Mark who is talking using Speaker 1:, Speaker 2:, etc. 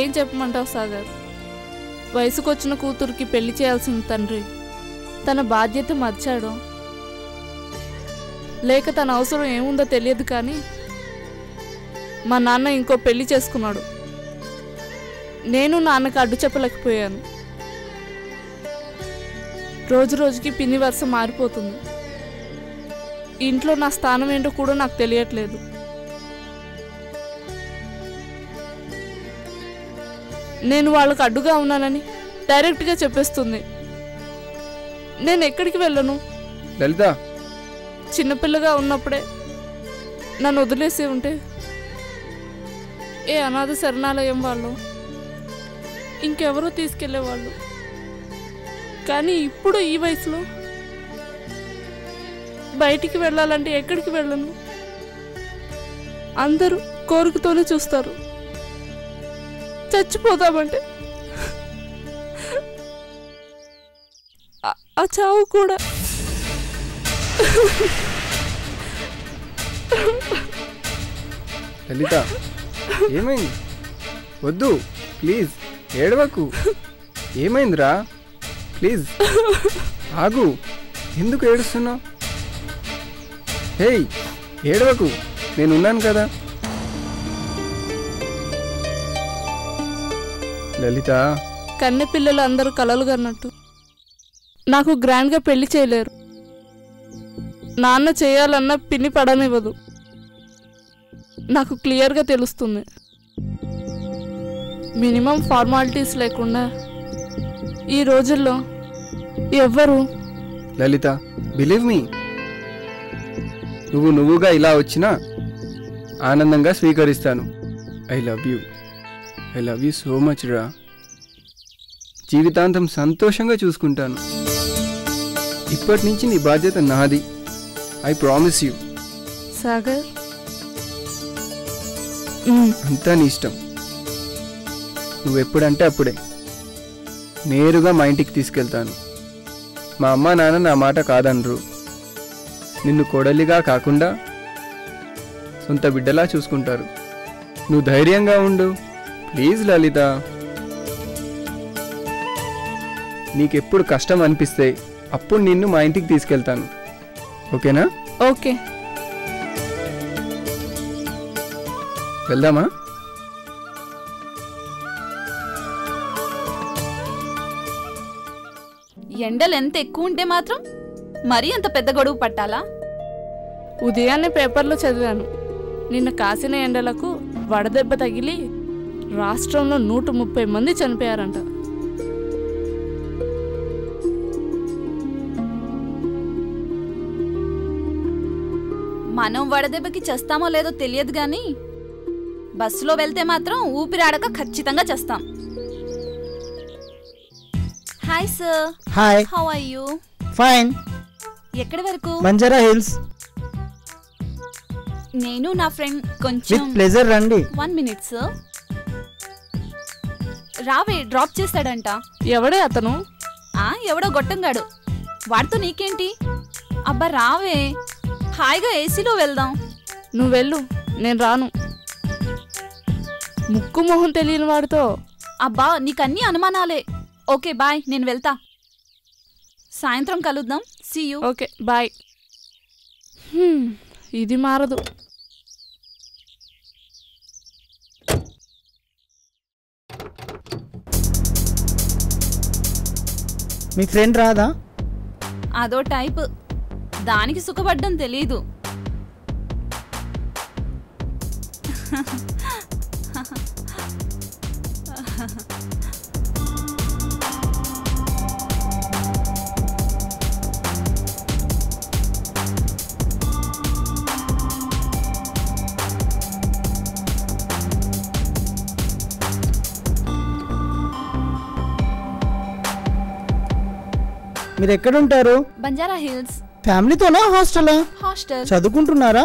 Speaker 1: ఏం చెప్పమంటావు సాగర్? వయసుకొచ్చిన కూతురికి పెళ్లి చేయాల్సిన తండ్రి తన బాధ్యత మర్చాడు, లేక తన అవసరం ఏముందో తెలియదు కానీ మా నాన్న ఇంకో పెళ్లి చేసుకున్నాడు. నేను నాన్నకు అడ్డు చెప్పలేకపోయాను. రోజు రోజుకి పిన్ని వరుస మారిపోతుంది. ఇంట్లో నా స్థానం ఏంటో కూడా నాకు తెలియట్లేదు. నేను వాళ్ళకు అడ్డుగా ఉన్నానని డైరెక్ట్గా చెప్పేస్తుంది. నేను ఎక్కడికి వెళ్ళను.
Speaker 2: లలిత,
Speaker 1: చిన్నపిల్లగా ఉన్నప్పుడే నన్ను వదిలేసి ఉంటే ఏ అనాథ శరణాలయం వాళ్ళు ఇంకెవరో తీసుకెళ్లేవాళ్ళు. కానీ ఇప్పుడు ఈ వయసులో బయటికి వెళ్ళాలంటే ఎక్కడికి వెళ్ళను. అందరూ కోరికతోనే చూస్తారు. చచ్చిపోతామంటే ఆ చావు కూడా.
Speaker 2: లలిత, ఏమైంది? వద్దు ప్లీజ్, ఏడవకు. ఏమైందిరా? ప్లీజ్ ఆగు. ఎందుకు ఏడుస్తున్నావు? హేయ్, ఏడవకు, నేనున్నాను కదా. లలిత,
Speaker 1: కన్నె పిల్లలు అందరూ కలలు కన్నట్టు నాకు గ్రాండ్గా పెళ్లి చేయలేరు. నాన్న చేయాలన్న పిన్ని పడనివ్వదు. నాకు క్లియర్గా తెలుస్తుంది. మినిమం ఫార్మాలిటీస్ లేకుండా ఈ రోజుల్లో ఎవ్వరు.
Speaker 2: లలిత, బిలీవ్ మీ, నువ్వుగా ఇలా వచ్చినా ఆనందంగా స్వీకరిస్తాను. I love you so much రా. జీవితాంతం సంతోషంగా చూసుకుంటాను. ఇప్పటి నుంచి నీ బాధ్యత నాది. I promise you.
Speaker 1: సాగర్,
Speaker 2: అంతా నీ ఇష్టం. నువ్వెప్పుడంటే అప్పుడే నేరుగా మా ఇంటికి తీసుకెళ్తాను. మా అమ్మ నాన్న నా మాట కాదనరు. నిన్ను కోడలిగా కాకుండా సొంత బిడ్డలా చూసుకుంటారు. నువ్వు ధైర్యంగా ఉండు ప్లీజ్ లలిత. నీకెప్పుడు కష్టం అనిపిస్తే అప్పుడు నిన్ను మా ఇంటికి తీసుకెళ్తాను. ఓకేనా?
Speaker 1: ఓకే,
Speaker 2: వెళ్దామా?
Speaker 3: ఎండలు ఎంత ఎక్కువ ఉంటే మాత్రం మరీ అంత పెద్ద గొడుగు పట్టాలా?
Speaker 1: ఉదయాన్నే పేపర్లో చదివాను, నిన్న కాసిన ఎండలకు వడదెబ్బ తగిలి రాష్ట్రంలో 130 మంది చనిపోయారంట.
Speaker 3: మనం వడదెబ్బకి చేస్తామో లేదో తెలియదు గాని బస్సులో వెళ్తే మాత్రం ఊపిరాడక ఖచ్చితంగా చేస్తాం. Hi sir.
Speaker 4: Hi.
Speaker 3: How are you?
Speaker 4: Fine.
Speaker 3: ఎక్కడి వరకు?
Speaker 4: బంజారా హిల్స్.
Speaker 3: నేను నా ఫ్రెండ్ కొంచెం.
Speaker 4: విత్ ప్లెజర్ రండి.
Speaker 3: 1 మినిట్ సార్. రావే, డ్రాప్ చేస్తాడంట.
Speaker 1: ఎవడే అతను?
Speaker 3: ఎవడో గొట్టంగాడు. వాడితో నీకేంటి? అబ్బా రావే, హాయిగా ఏసీలో వెళ్దాం.
Speaker 1: నువ్వు వెళ్ళు, నేను రాను. ముక్కు మొహం తెలియని వాడితో.
Speaker 3: అబ్బా నీకన్నీ అనుమానాలే. ఓకే బాయ్, నేను వెళ్తా. సాయంత్రం కలుద్దాం. See you.
Speaker 1: Okay bye. ఇది మారదు.
Speaker 4: మీ ఫ్రెండ్ రాదా?
Speaker 3: అదో టైప్, దానికి సుఖపడ్డం తెలీదు.
Speaker 4: మీరు ఎక్కడుంటారు?
Speaker 3: బంజారా హిల్స్.
Speaker 4: ఫ్యామిలీతోనా హాస్టలా?
Speaker 3: హాస్టల్.
Speaker 4: చదువుకుంటున్నారా?